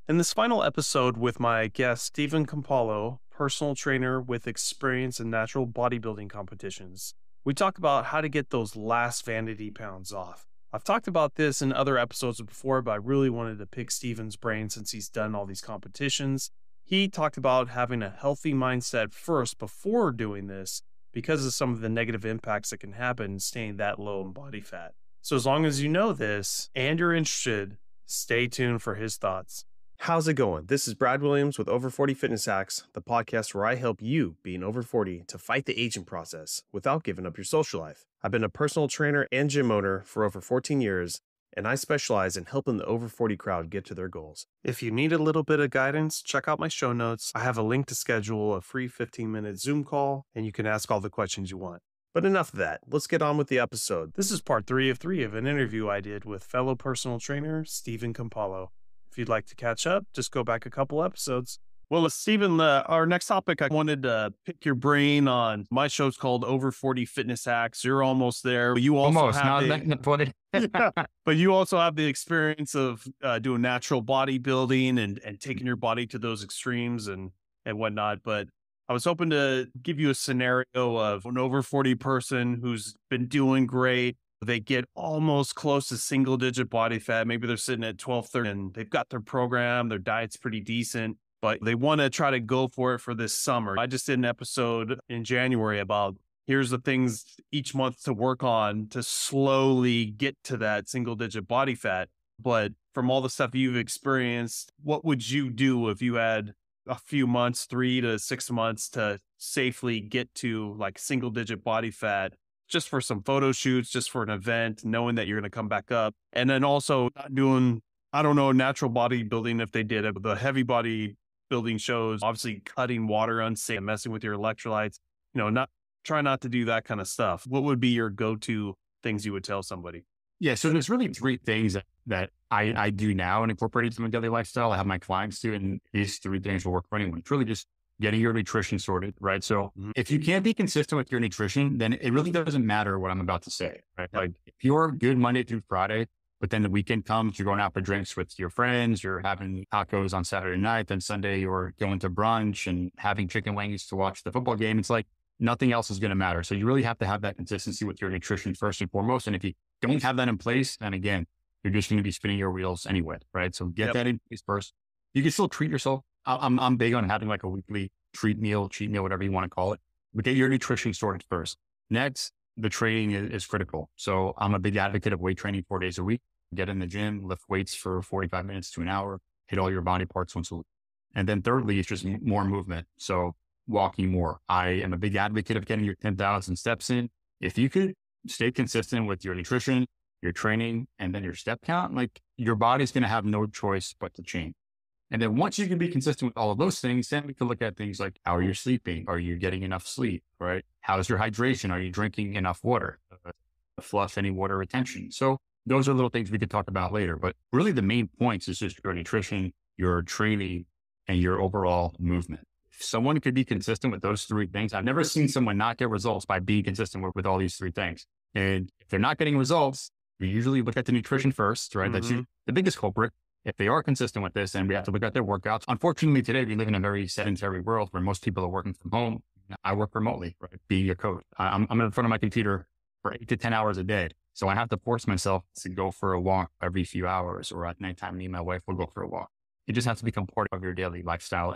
In this final episode with my guest, Stephen Campolo, personal trainer with experience in natural bodybuilding competitions, we talk about how to get those last vanity pounds off. I've talked about this in other episodes before, but I really wanted to pick Stephen's brain since he's done all these competitions. He talked about having a healthy mindset first before doing this because of some of the negative impacts that can happen staying that low in body fat. So as long as you know this and you're interested, stay tuned for his thoughts. How's it going? This is Brad Williams with Over 40 Fitness Hacks, the podcast where I help you, being over 40, to fight the aging process without giving up your social life. I've been a personal trainer and gym owner for over 14 years, and I specialize in helping the over 40 crowd get to their goals. If you need a little bit of guidance, check out my show notes. I have a link to schedule a free 15-minute Zoom call, and you can ask all the questions you want. But enough of that. Let's get on with the episode. This is part 3 of an interview I did with fellow personal trainer Stephen Campolo. If you'd like to catch up, just go back a couple episodes. Well, Stephen, our next topic, I wanted to pick your brain on. My show's called Over 40 Fitness Hacks. You're almost there. But you also almost, have but you also have the experience of doing natural bodybuilding and taking your body to those extremes and whatnot. But I was hoping to give you a scenario of an over 40 person who's been doing great. They get almost close to single digit body fat. Maybe they're sitting at 12, 13, and they've got their program, their diet's pretty decent, but they want to try to go for it for this summer. I just did an episode in January about here's the things each month to work on to slowly get to that single digit body fat. But from all the stuff you've experienced, what would you do if you had a few months, 3 to 6 months to safely get to like single digit body fat? Just for some photo shoots, just for an event, knowing that you're going to come back up. And then also not doing, I don't know, natural bodybuilding if they did it, but the heavy bodybuilding shows, obviously cutting water unsafe, messing with your electrolytes, try not to do that kind of stuff. What would be your go-to things you would tell somebody? Yeah. So there's really 3 things that I do now and incorporate into my daily lifestyle. I have my clients do, and these 3 things will work for anyone. It's really just getting your nutrition sorted, right? So if you can't be consistent with your nutrition, then it really doesn't matter what I'm about to say, right? Like if you're good Monday through Friday, but then the weekend comes, you're going out for drinks with your friends, you're having tacos on Saturday night, then Sunday you're going to brunch and having chicken wings to watch the football game. It's like nothing else is going to matter. So you really have to have that consistency with your nutrition first and foremost. And if you don't have that in place, then again, you're just going to be spinning your wheels anyway, right? So get that in place first. You can still treat yourself. I'm big on having like a weekly cheat meal, whatever you want to call it, but get your nutrition sorted first. Next, the training is critical. So I'm a big advocate of weight training 4 days a week. Get in the gym, lift weights for 45 minutes to an hour, hit all your body parts once a week. And then thirdly, it's just more movement. So walking more. I am a big advocate of getting your 10,000 steps in. If you could stay consistent with your nutrition, your training, and then your step count, like your body's going to have no choice but to change. And then once you can be consistent with all of those things, then we can look at things like, how are you sleeping? Are you getting enough sleep, right? How's your hydration? Are you drinking enough water? Flush any water retention. So those are little things we could talk about later. But really the main points is just your nutrition, your training, and your overall movement. If someone could be consistent with those 3 things, I've never seen someone not get results by being consistent with all these 3 things. And if they're not getting results, we usually look at the nutrition first, right? That's the biggest culprit. If they are consistent with this, then we have to look at their workouts. Unfortunately, today we live in a very sedentary world where most people are working from home. I work remotely, right? Being a coach. I'm in front of my computer for 8 to 10 hours a day. So I have to force myself to go for a walk every few hours, or at nighttime, me and my wife will go for a walk. It just has to become part of your daily lifestyle.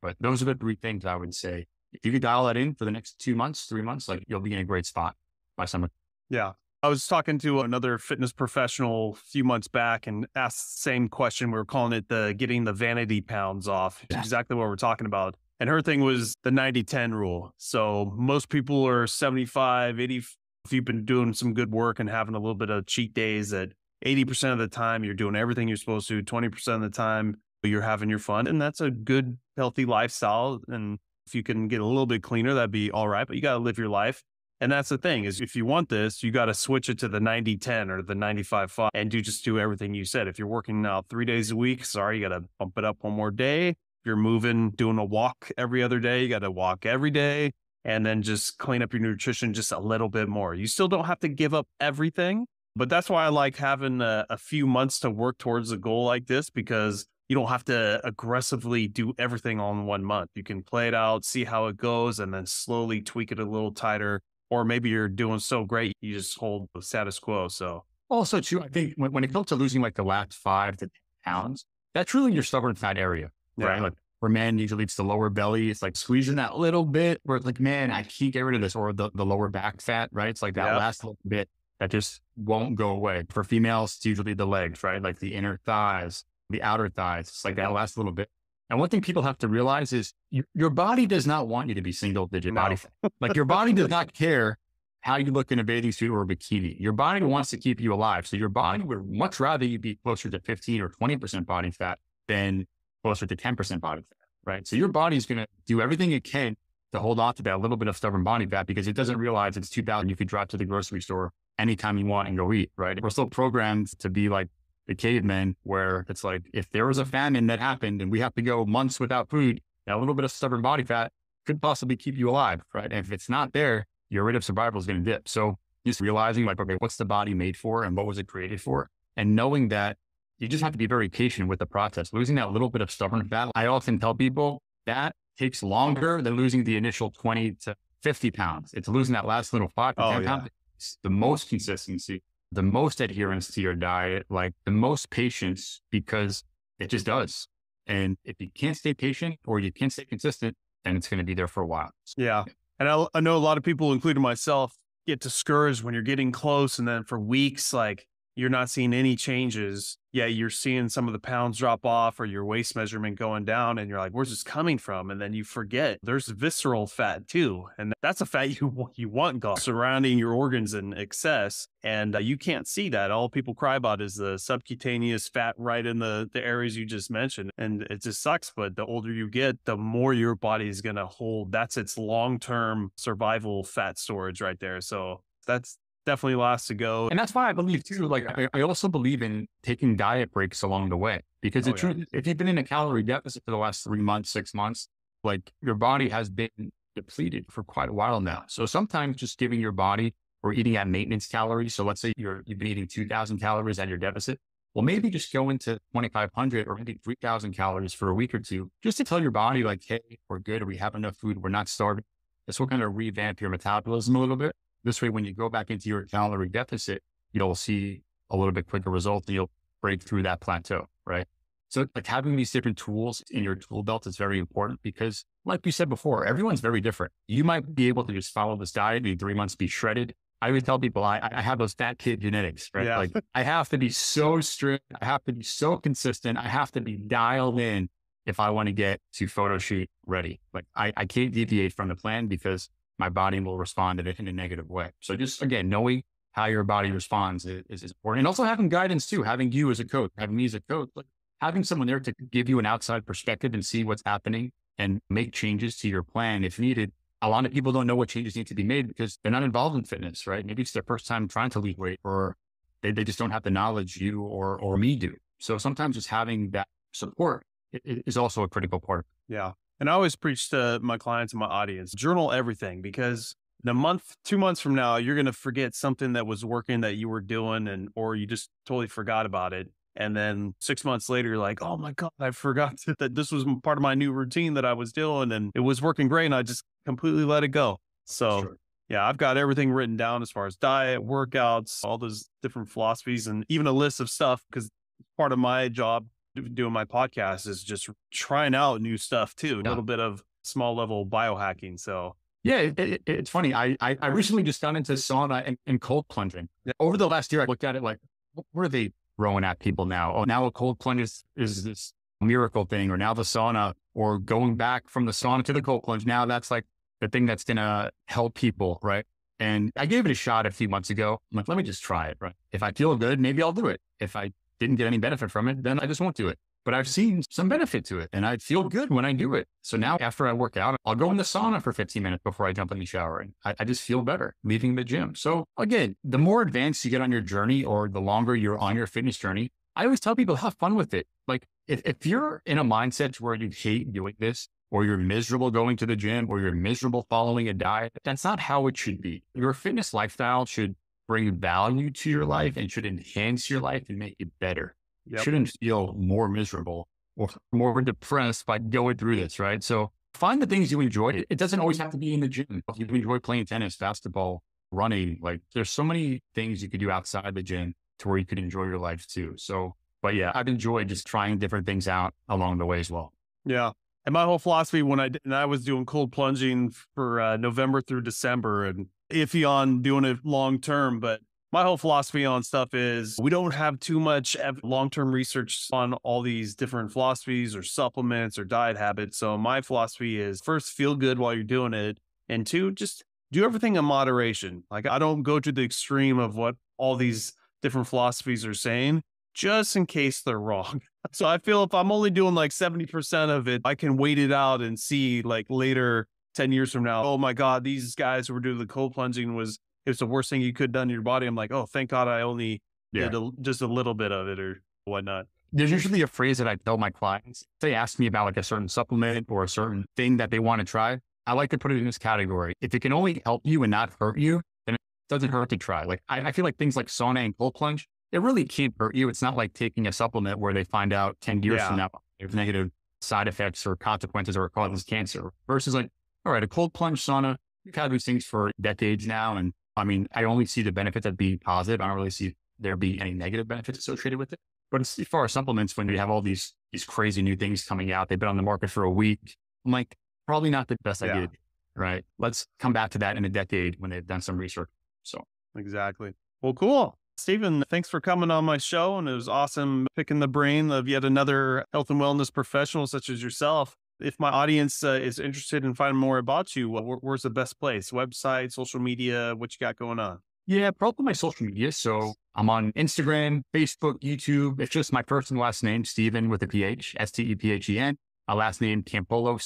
But those are the 3 things I would say. If you could dial that in for the next 2 months, 3 months, like you'll be in a great spot by summer. Yeah. I was talking to another fitness professional a few months back and asked the same question. We were calling it getting the vanity pounds off. It's exactly what we're talking about. And her thing was the 90-10 rule. So most people are 75, 80. If you've been doing some good work and having a little bit of cheat days, that 80% of the time you're doing everything you're supposed to, 20% of the time you're having your fun. And that's a good, healthy lifestyle. And if you can get a little bit cleaner, that'd be all right. But you got to live your life. And that's the thing is if you want this, you got to switch it to the 90-10 or the 95-5 and do everything you said. If you're working out 3 days a week, you got to bump it up one more day. If you're doing a walk every other day, you got to walk every day and then just clean up your nutrition just a little bit more. You still don't have to give up everything, but that's why I like having a few months to work towards a goal like this, because you don't have to aggressively do everything all in 1 month. You can play it out, see how it goes, and then slowly tweak it a little tighter. Or maybe you're doing so great, you just hold the status quo. So, Also, too, I think when it comes to losing like the last 5 to 10 pounds, that's really your stubborn fat area, right? yeah, Like for men, usually it's the lower belly. It's like squeezing that little bit where it's like, man, I can't get rid of this, or the lower back fat, right? It's like that yeah, last little bit that just won't go away. For females, it's usually the legs, right? Like the inner thighs, the outer thighs. It's like that last little bit. And one thing people have to realize is your body does not want you to be single digit body no, fat. Like your body does not care how you look in a bathing suit or a bikini. Your body wants to keep you alive. So your body would much rather you be closer to 15 or 20% body fat than closer to 10% body fat, right? So your body's going to do everything it can to hold on to that little bit of stubborn body fat because it doesn't realize it's 2000. You could drive to the grocery store anytime you want and go eat, right? We're still programmed to be like the cavemen where it's like, if there was a famine that happened and we have to go months without food, that little bit of stubborn body fat could possibly keep you alive, right? And if it's not there, your rate of survival is going to dip. So just realizing like, okay, what's the body made for and what was it created for? And knowing that you just have to be very patient with the process. Losing that little bit of stubborn fat, I often tell people that takes longer than losing the initial 20 to 50 pounds. It's losing that last little 5 to oh 10 yeah, pounds. It's the most consistency, the most adherence to your diet, like the most patience because it just does. And if you can't stay patient or you can't stay consistent, then it's going to be there for a while. yeah. And I know a lot of people, including myself, get discouraged when you're getting close, and then for weeks, like you're not seeing any changes. Yeah, you're seeing some of the pounds drop off or your waist measurement going down, and you're like, "Where's this coming from?" And then you forget there's visceral fat too, and that's a fat you want gone surrounding your organs in excess, and you can't see that. All people cry about is the subcutaneous fat right in the areas you just mentioned, and it just sucks. But the older you get, the more your body is going to hold. That's its long-term survival fat storage right there. So that's definitely last to go. And that's why I believe too, like I also believe in taking diet breaks along the way because the Oh yeah, truth, if you've been in a calorie deficit for the last 3 months, 6 months, like your body has been depleted for quite a while now. So sometimes just giving your body or eating at maintenance calories. So let's say you've been eating 2000 calories at your deficit. Well, maybe just go into 2500 or maybe 3000 calories for a week or two, just to tell your body like, hey, we're good, or we have enough food, we're not starving. This will kind of revamp your metabolism a little bit. This way, when you go back into your calorie deficit, you'll see a little bit quicker results and you'll break through that plateau, right? So like having these different tools in your tool belt is very important because like you said before, everyone's very different. You might be able to just follow this diet, in 3 months, be shredded. I would tell people I have those fat kid genetics, right? yeah, Like I have to be so strict. I have to be so consistent. I have to be dialed in if I want to get to photo shoot ready. Like I can't deviate from the plan because my body will respond in a negative way. So just again, knowing how your body responds is important. And also having guidance too, having you as a coach, having me as a coach, like having someone there to give you an outside perspective and see what's happening and make changes to your plan if needed. A lot of people don't know what changes need to be made because they're not involved in fitness, right? Maybe it's their first time trying to lose weight or they just don't have the knowledge you or me do. So sometimes just having that support is also a critical part. yeah. And I always preach to my clients and my audience, journal everything because in a month, 2 months from now, you're going to forget something that was working that you were doing or you just totally forgot about it. And then 6 months later, you're like, oh my God, I forgot that this was part of my new routine that I was doing and it was working great. And I just completely let it go. So Sure. yeah, I've got everything written down as far as diet, workouts, all those different philosophies, and even a list of stuff because part of my job doing my podcast is just trying out new stuff too, a Yeah. little bit of small level biohacking. So Yeah, it's funny. I recently just got into sauna and cold plunging. Over the last year, I looked at it like, what are they throwing at people now? Oh, now a cold plunge is this miracle thing, or now the sauna, or going back from the sauna to the cold plunge. Now that's like the thing that's going to help people, right? And I gave it a shot a few months ago. I'm like, let me just try it, right? If I feel good, maybe I'll do it. If I didn't get any benefit from it, then I just won't do it. But I've seen some benefit to it and I feel good when I do it. So now after I work out, I'll go in the sauna for 15 minutes before I jump in the shower. And I just feel better leaving the gym. So again, the more advanced you get on your journey or the longer you're on your fitness journey, I always tell people have fun with it. Like if you're in a mindset where you hate doing this, or you're miserable going to the gym, or you're miserable following a diet, that's not how it should be. Your fitness lifestyle should bring value to your life and should enhance your life and make it better. You yep. shouldn't feel more miserable or more depressed by going through this, right? So find the things you enjoy. It doesn't always have to be in the gym. If you enjoy playing tennis, basketball, running, like there's so many things you could do outside the gym to where you could enjoy your life too. So, but yeah, I've enjoyed just trying different things out along the way as well. Yeah. And my whole philosophy and I was doing cold plunging for November through December and iffy on doing it long term, but my whole philosophy on stuff is we don't have too much long-term research on all these different philosophies or supplements or diet habits. So my philosophy is first, feel good while you're doing it. And two, just do everything in moderation. Like I don't go to the extreme of what all these different philosophies are saying, just in case they're wrong. So I feel if I'm only doing like 70% of it, I can wait it out and see like later, 10 years from now, oh my God, these guys who were doing the cold plunging it's the worst thing you could have done to your body. I'm like, oh, thank God I only Yeah. did just a little bit of it or whatnot. There's usually a phrase that I tell my clients. If they ask me about like a certain supplement or a certain thing that they want to try, I like to put it in this category. If it can only help you and not hurt you, then it doesn't hurt to try. Like I feel like things like sauna and cold plunge, it really can't hurt you. It's not like taking a supplement where they find out 10 years from now there's negative side effects or consequences or it causes cancer versus like, all right, a cold plunge sauna, we've had these things for decades now. And I mean, I only see the benefits of being positive. I don't really see there being any negative benefits associated with it. But as far as supplements, when you have all these crazy new things coming out, they've been on the market for a week. I'm like, probably not the best idea, right? Let's come back to that in a decade when they've done some research. So exactly. Well, cool. Stephen, thanks for coming on my show. And it was awesome picking the brain of yet another health and wellness professional such as yourself. If my audience is interested in finding more about you, where's the best place? Website, social media, what you got going on? yeah, probably my social media. So I'm on Instagram, Facebook, YouTube. It's just my first and last name, Stephen with a PH, Stephen. My last name, Campolo,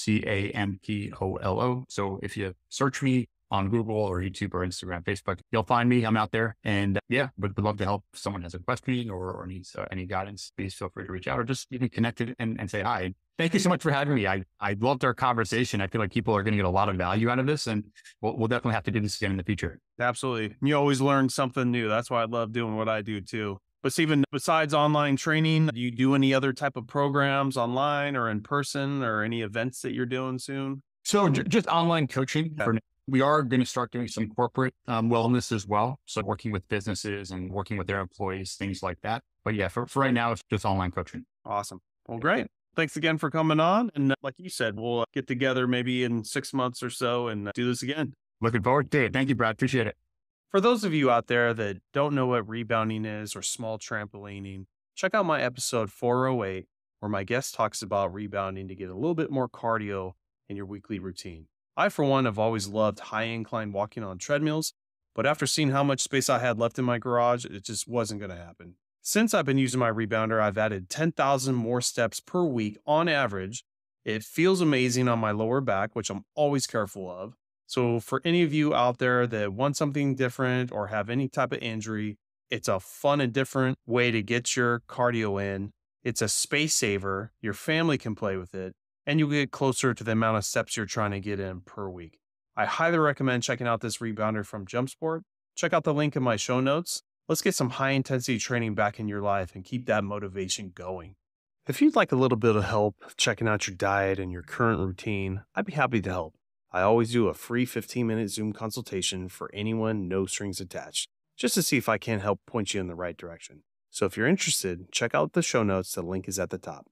Campolo. So if you search me on Google or YouTube or Instagram, Facebook, you'll find me. I'm out there. And would love to help if someone has a question or needs any guidance. Please feel free to reach out or just even connect and say hi. Thank you so much for having me. I loved our conversation. I feel like people are going to get a lot of value out of this, and we'll definitely have to do this again in the future. Absolutely. You always learn something new. That's why I love doing what I do too. But Stephen, besides online training, do you do any other type of programs online or in person or any events that you're doing soon? So just online coaching. We are going to start doing some corporate wellness as well. So working with businesses and working with their employees, things like that. But yeah, for right now, it's just online coaching. Awesome. Well, great. Thanks again for coming on. And like you said, we'll get together maybe in 6 months or so and do this again. Looking forward to it. Thank you, Brad. Appreciate it. For those of you out there that don't know what rebounding is or small trampolining, check out my episode 408, where my guest talks about rebounding to get a little bit more cardio in your weekly routine. I, for one, have always loved high incline walking on treadmills, but after seeing how much space I had left in my garage, it just wasn't going to happen. Since I've been using my rebounder, I've added 10,000 more steps per week on average. It feels amazing on my lower back, which I'm always careful of. So for any of you out there that want something different or have any type of injury, it's a fun and different way to get your cardio in. It's a space saver. Your family can play with it, and you'll get closer to the amount of steps you're trying to get in per week. I highly recommend checking out this rebounder from JumpSport. Check out the link in my show notes. Let's get some high intensity training back in your life and keep that motivation going. If you'd like a little bit of help checking out your diet and your current routine, I'd be happy to help. I always do a free 15-minute Zoom consultation for anyone, no strings attached, just to see if I can help point you in the right direction. So if you're interested, check out the show notes. The link is at the top.